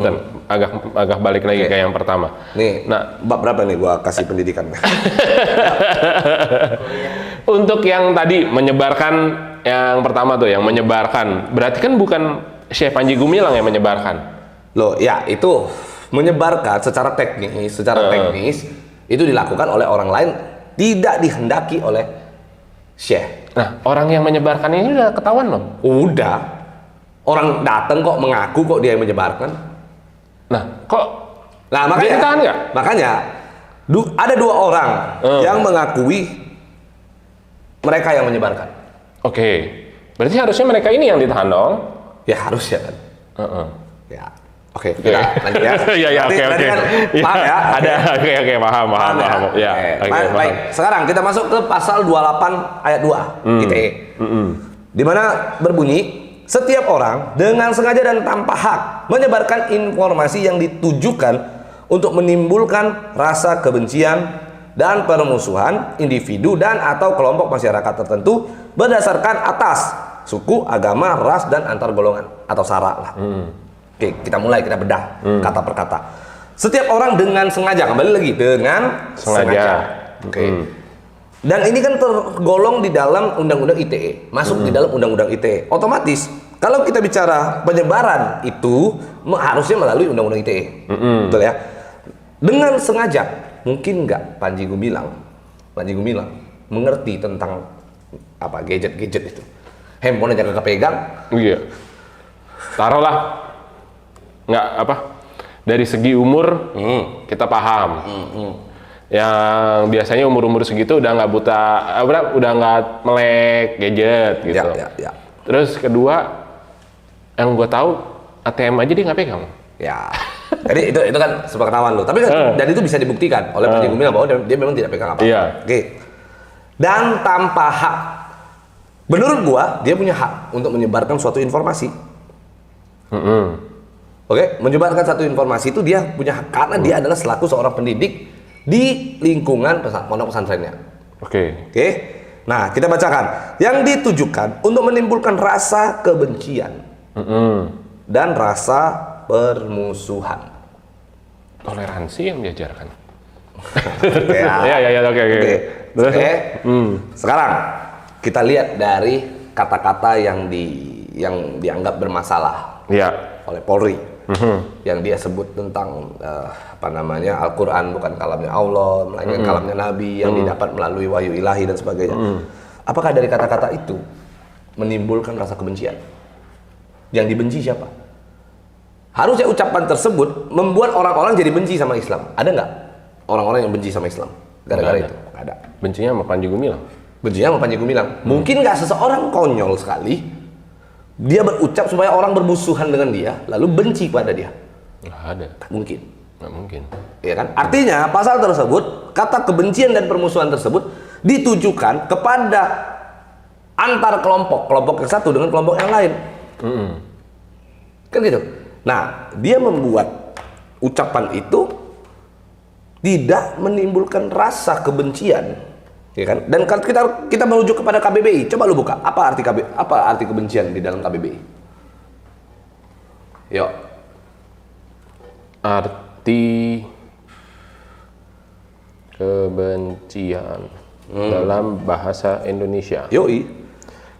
Kan agak balik lagi ke yang pertama. Nih, Nah, bab berapa nih gua kasih pendidikan? untuk yang tadi menyebarkan, yang pertama tuh yang menyebarkan, berarti kan bukan Syekh Panji Gumilang yang menyebarkan. Loh, ya itu menyebarkan secara teknis itu dilakukan oleh orang lain, tidak dihendaki oleh Syekh. Nah, orang yang menyebarkan ini udah ketahuan loh. Udah, orang datang kok mengaku kok dia yang menyebarkan. Nah, kok Nah, dia ditahan nggak? makanya ada dua orang yang mengakui mereka yang menyebarkan. Oke, berarti harusnya mereka ini yang ditahan dong. Ya harus ya kan. Ya, oke, kita lanjut ya. Iya, Nanti oke. kan, paham ya? Ada, oke, paham. Ya? Ya, Oke, paham. baik. Sekarang kita masuk ke pasal 28 ayat 2 ITE. Di mana berbunyi, setiap orang dengan sengaja dan tanpa hak menyebarkan informasi yang ditujukan untuk menimbulkan rasa kebencian dan permusuhan individu dan atau kelompok masyarakat tertentu berdasarkan atas suku, agama, ras, dan antar golongan atau sara lah. Oke, kita mulai, kita bedah kata per kata. Setiap orang dengan sengaja, kembali lagi, dengan sengaja. Oke. Dan ini kan tergolong di dalam Undang-Undang ITE, masuk di dalam Undang-Undang ITE. Otomatis, kalau kita bicara penyebaran itu harusnya melalui Undang-Undang ITE, betul ya? Dengan sengaja, mungkin nggak Panji Gumilang mengerti tentang apa gadget itu? Handphone aja kagak pegang. Iya. Taruhlah nggak apa? Dari segi umur kita paham. Yang biasanya umur segitu udah nggak buta, udah nggak melek gadget gitu. Ya. Terus kedua, yang gue tahu ATM aja dia nggak pegang. Ya. Jadi itu kan sepengetahuan lo. Tapi kan, dan itu bisa dibuktikan oleh Panji Gumilang bahwa dia memang tidak pegang apa-apa. Iya. Oke. Dan tanpa hak. Menurut gua, dia punya hak untuk menyebarkan suatu informasi. Oke, menyebarkan satu informasi itu dia punya hak karena dia adalah selaku seorang pendidik di lingkungan pondok pesantrennya. Oke. Nah, kita bacakan. Yang ditujukan untuk menimbulkan rasa kebencian dan rasa permusuhan. Toleransi yang diajarkan. Ya, oke. Terus, sekarang kita lihat dari kata-kata yang dianggap bermasalah oleh Polri. Yang dia sebut tentang Al-Quran bukan kalamnya Allah, melainkan kalamnya Nabi yang didapat melalui wahyu ilahi dan sebagainya. Apakah dari kata-kata itu menimbulkan rasa kebencian? Yang dibenci siapa? Harusnya ucapan tersebut membuat orang-orang jadi benci sama Islam. Ada nggak orang-orang yang benci sama Islam gara-gara itu? Nggak ada. Bencinya sama Panji Gumilang? Bencinya sama Panji Gumilang. Mungkin nggak seseorang konyol sekali dia berucap supaya orang bermusuhan dengan dia, lalu benci pada dia? Nggak ada. Nggak mungkin. Ya kan? Artinya pasal tersebut, kata kebencian dan permusuhan tersebut ditujukan kepada antar kelompok yang satu dengan kelompok yang lain. Kan gitu. Nah, dia membuat ucapan itu tidak menimbulkan rasa kebencian. Ya kan? Dan kita merujuk kepada KBBI. Coba lu buka. Apa arti kebencian di dalam KBBI? Yuk. Arti kebencian dalam bahasa Indonesia. Yoi.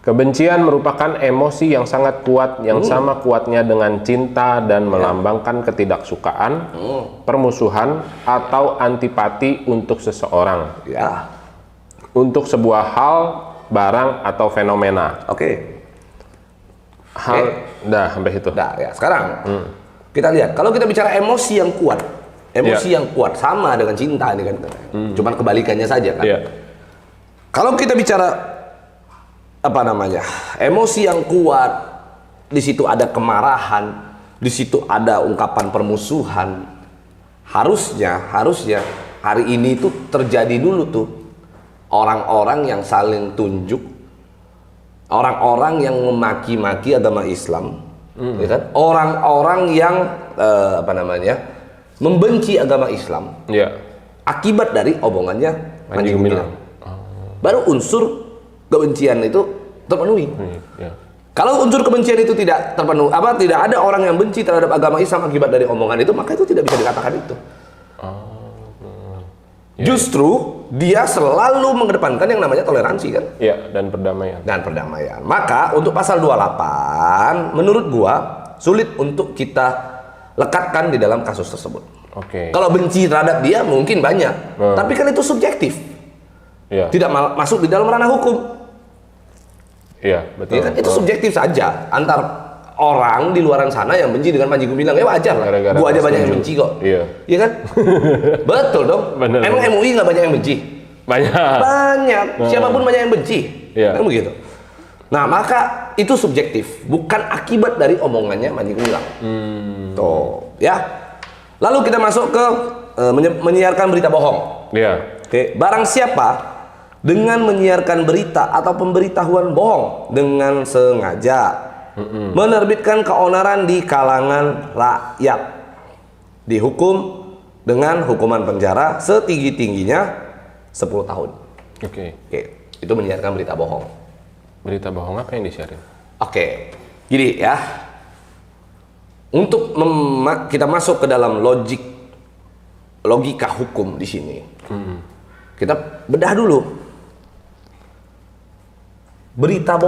Kebencian merupakan emosi yang sangat kuat, yang sama kuatnya dengan cinta dan melambangkan ketidaksukaan, permusuhan, atau antipati untuk seseorang. Ya. Untuk sebuah hal, barang, atau fenomena. Sampai situ. Nah, ya. Sekarang kita lihat, kalau kita bicara emosi yang kuat, yang kuat sama dengan cinta ini kan, cuman kebalikannya saja kan. Kalau kita bicara emosi yang kuat, di situ ada kemarahan, di situ ada ungkapan permusuhan. Harusnya hari ini tuh terjadi dulu tuh orang-orang yang saling tunjuk, orang-orang yang memaki-maki agama Islam, ya kan? Orang-orang yang membenci agama Islam, akibat dari omongannya Panji Gumilang. Baru unsur kebencian itu terpenuhi. Kalau unsur kebencian itu tidak terpenuh, tidak ada orang yang benci terhadap agama Islam akibat dari omongan itu, maka itu tidak bisa dikatakan itu. Justru dia selalu mengedepankan yang namanya toleransi kan? Iya, dan perdamaian. Dan perdamaian. Maka untuk pasal 28 menurut gua sulit untuk kita lekatkan di dalam kasus tersebut. Oke. Kalau benci terhadap dia mungkin banyak, tapi kan itu subjektif. Iya. Tidak masuk di dalam ranah hukum. Iya, betul. Ya kan? Itu subjektif saja antar orang di luaran sana yang benci dengan Panji Gumilang, ya wajar lah. Gara-gara Gua aja setuju. banyak yang benci kok. Iya. Iya kan? Betul dong. Bener. Emang MUI nggak banyak yang benci? Banyak. Banyak. Siapapun banyak yang benci. Iya. Kan begitu. Nah, maka itu subjektif, bukan akibat dari omongannya Panji Gumilang. Tuh, ya. Lalu kita masuk ke menyiarkan berita bohong. Iya. Oke, barang siapa dengan menyiarkan berita atau pemberitahuan bohong dengan sengaja menerbitkan keonaran di kalangan rakyat, dihukum dengan hukuman penjara setinggi-tingginya 10 tahun. Oke. Oke, itu menyiarkan berita bohong. Berita bohong apa yang disiarin? Oke, gini ya. Untuk kita masuk ke dalam logika hukum di sini, kita bedah dulu. Berita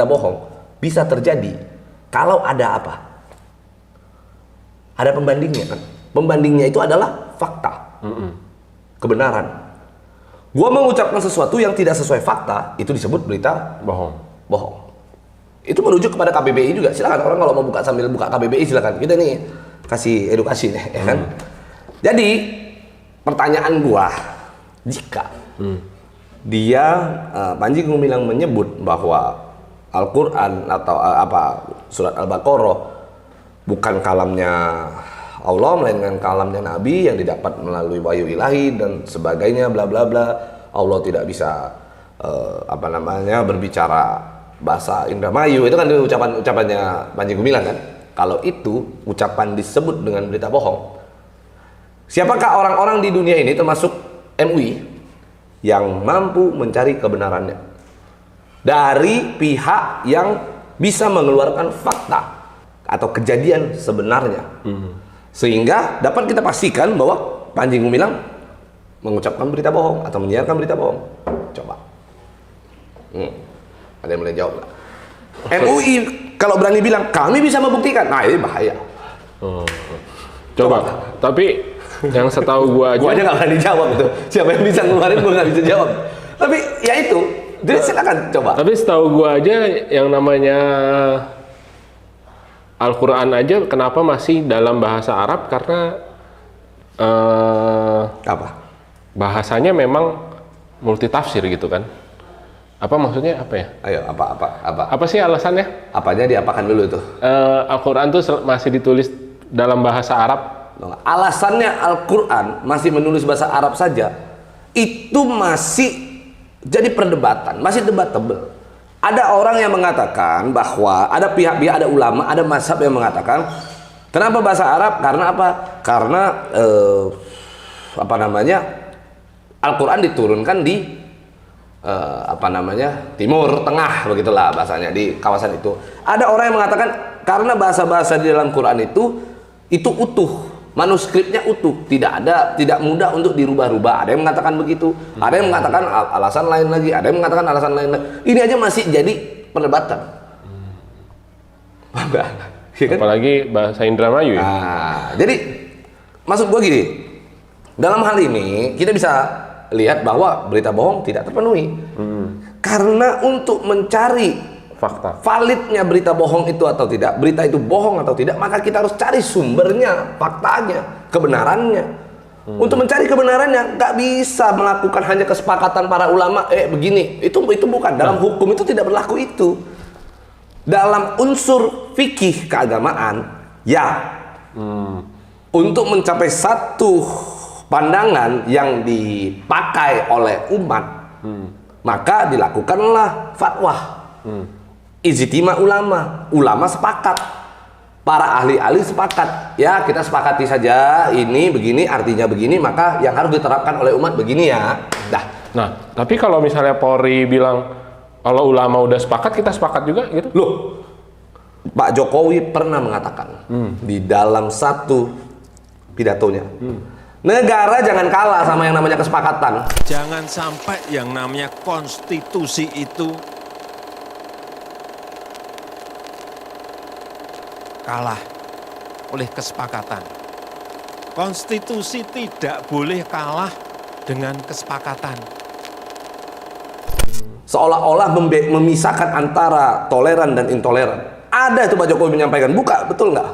bohong bisa terjadi kalau ada apa? Ada pembandingnya kan? Pembandingnya itu adalah fakta, kebenaran. Gua mengucapkan sesuatu yang tidak sesuai fakta, itu disebut berita bohong. Itu merujuk kepada KBBI juga. Silakan orang kalau mau buka sambil buka KBBI silakan. Kita nih kasih edukasi nih, ya kan? Jadi pertanyaan gua, jika dia Panji Gumilang menyebut bahwa Al-Quran atau surat Al-Baqarah bukan kalamnya Allah melainkan kalamnya Nabi yang didapat melalui wahyu ilahi dan sebagainya bla bla bla. Allah tidak bisa berbicara bahasa Indramayu, itu kan ucapannya Panji Gumilang kan. Kalau itu ucapan disebut dengan berita bohong, siapakah orang-orang di dunia ini termasuk MUI yang mampu mencari kebenarannya dari pihak yang bisa mengeluarkan fakta atau kejadian sebenarnya, sehingga dapat kita pastikan bahwa Panji Gumilang mengucapkan berita bohong atau menyiarkan berita bohong? Coba, ada yang boleh jawab nggak? MUI kalau berani bilang kami bisa membuktikan, nah ini bahaya. Coba. Tapi yang setahu gua aja nggak berani jawab itu. Siapa yang bisa ngeluarin gua nggak bisa jawab. Tapi ya itu, jadi silakan coba. Tapi setahu gua aja yang namanya Al-Quran aja kenapa masih dalam bahasa Arab, karena bahasanya memang multitafsir gitu kan. Apa maksudnya apa ya? Ayo, apa? Apa sih alasannya? Apanya diapakan dulu tuh? Al-Quran tuh masih ditulis dalam bahasa Arab. Alasannya Al-Quran masih menulis bahasa Arab saja, itu masih jadi perdebatan, masih debatable. Ada orang yang mengatakan bahwa ada pihak-pihak, ada ulama, ada mazhab yang mengatakan kenapa bahasa Arab? Karena apa? Karena Al-Quran diturunkan di Timur Tengah, begitulah bahasanya, di kawasan itu. Ada orang yang mengatakan karena bahasa-bahasa di dalam Quran itu utuh, manuskripnya utuh, tidak mudah untuk dirubah-rubah. Ada yang mengatakan begitu, ada yang mengatakan alasan lain lagi, ada yang mengatakan alasan lain lagi. Ini aja masih jadi perdebatan. Ya kan? Apalagi bahasa Indramayu ya. Nah, jadi maksud gua gini, dalam hal ini kita bisa lihat bahwa berita bohong tidak terpenuhi. Karena untuk mencari Fakta. validnya berita bohong itu atau tidak, berita itu bohong atau tidak, maka kita harus cari sumbernya, faktanya, kebenarannya. Untuk mencari kebenarannya nggak bisa melakukan hanya kesepakatan para ulama, begini, itu bukan. Dalam hukum itu tidak berlaku itu. Dalam unsur fikih keagamaan, ya, untuk mencapai satu pandangan yang dipakai oleh umat, maka dilakukanlah fatwa. Ijtima ulama sepakat, para ahli-ahli sepakat, ya kita sepakati saja ini begini, artinya begini, maka yang harus diterapkan oleh umat begini ya. Nah, tapi kalau misalnya Polri bilang Kalau ulama udah sepakat, kita sepakat juga gitu. Loh, Pak Jokowi pernah mengatakan di dalam satu pidatonya, negara jangan kalah sama yang namanya kesepakatan. Jangan sampai yang namanya konstitusi itu kalah oleh kesepakatan. Konstitusi tidak boleh kalah dengan kesepakatan. Seolah-olah memisahkan antara toleran dan intoleran. Ada itu Pak Jokowi menyampaikan, buka, betul nggak?